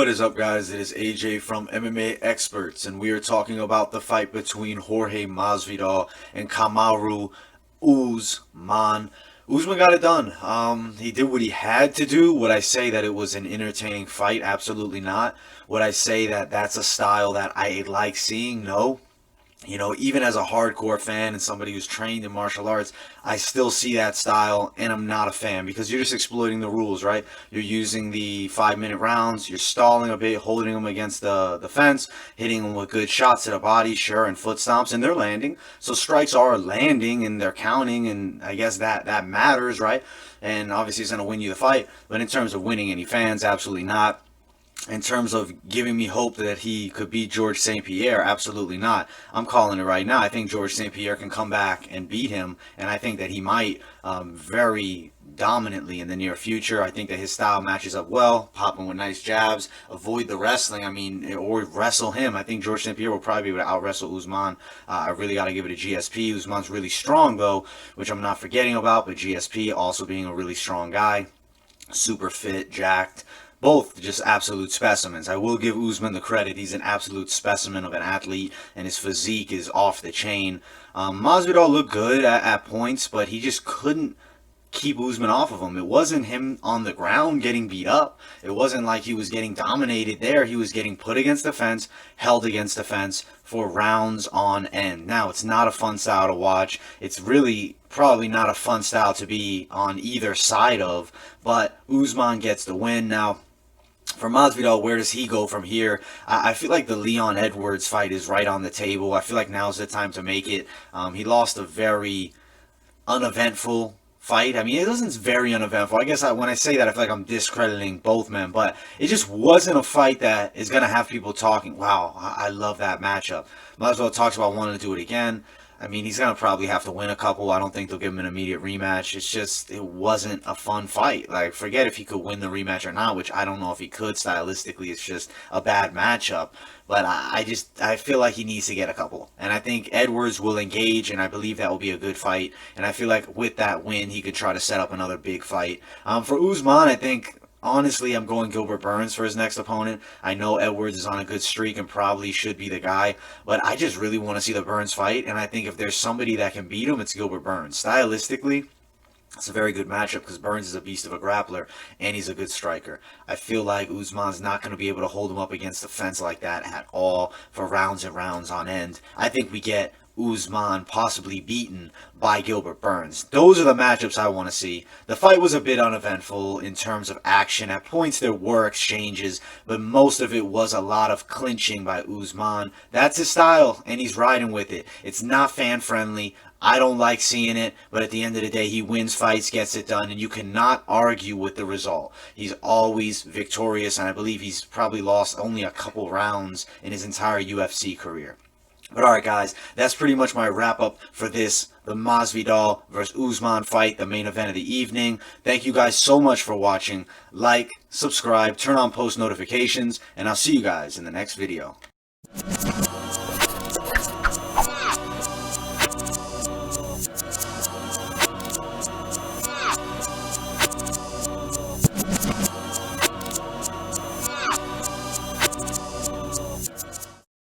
What is up, guys? It is AJ from MMA Experts, and we are talking about the fight between Jorge Masvidal and Kamaru Usman. Usman got it done. He did what he had to do. Would I say that it was an entertaining fight? Absolutely not. Would I say that that's a style that I like seeing? No. You know, even as a hardcore fan and somebody who's trained in martial arts, I still see that style, and I'm not a fan because you're just exploiting the rules, right? You're using the 5-minute rounds, you're stalling a bit, holding them against the fence, hitting them with good shots to the body, sure, and foot stomps, and they're landing. So strikes are landing, and they're counting, and I guess that matters, right? And obviously it's going to win you the fight, but in terms of winning any fans, absolutely not. In terms of giving me hope that he could beat George St. Pierre, absolutely not. I'm calling it right now. I think George St. Pierre can come back and beat him, and I think that he might very dominantly in the near future. I think that his style matches up well, popping with nice jabs, avoid the wrestling, or wrestle him. I think George St. Pierre will probably be able to out-wrestle Usman. I really got to give it to GSP. Usman's really strong, though, which I'm not forgetting about, but GSP also being a really strong guy, super fit, jacked. Both just absolute specimens. I will give Usman the credit. He's an absolute specimen of an athlete, and his physique is off the chain. Masvidal looked good at points, but he just couldn't keep Usman off of him. It wasn't him on the ground getting beat up. It wasn't like he was getting dominated there. He was getting put against the fence, held against the fence for rounds on end. Now, it's not a fun style to watch. It's really probably not a fun style to be on either side of, but Usman gets the win. Now, for Masvidal, where does he go from here? I feel like the Leon Edwards fight is right on the table. I feel like now's the time to make it. He lost a very uneventful fight. I mean, it wasn't very uneventful. I guess when I say that, I feel like I'm discrediting both men, but it just wasn't a fight that is going to have people talking, wow, I love that matchup. Masvidal talks about wanting to do it again. I mean, he's going to probably have to win a couple. I don't think they'll give him an immediate rematch. It's just, it wasn't a fun fight. Like, forget if he could win the rematch or not, which I don't know if he could stylistically. It's just a bad matchup. But I feel like he needs to get a couple. And I think Edwards will engage, and I believe that will be a good fight. And I feel like with that win, he could try to set up another big fight. For Usman, I think, honestly, I'm going Gilbert Burns for his next opponent. I know Edwards is on a good streak and probably should be the guy, but I just really want to see the Burns fight, and I think if there's somebody that can beat him, it's Gilbert Burns. Stylistically, it's a very good matchup because Burns is a beast of a grappler, and he's a good striker. I feel like Usman's not going to be able to hold him up against the fence like that at all for rounds and rounds on end. I think we get Usman possibly beaten by Gilbert Burns. Those are the matchups I want to see. The fight was a bit uneventful in terms of action. At points there were exchanges, but most of it was a lot of clinching by Usman. That's his style, and he's riding with it. It's not fan-friendly. I don't like seeing it, but at the end of the day, he wins fights, gets it done, and you cannot argue with the result. He's always victorious, and I believe he's probably lost only a couple rounds in his entire UFC career. But alright, guys, that's pretty much my wrap-up for the Masvidal versus Usman fight, the main event of the evening. Thank you guys so much for watching. Like, subscribe, turn on post notifications, and I'll see you guys in the next video.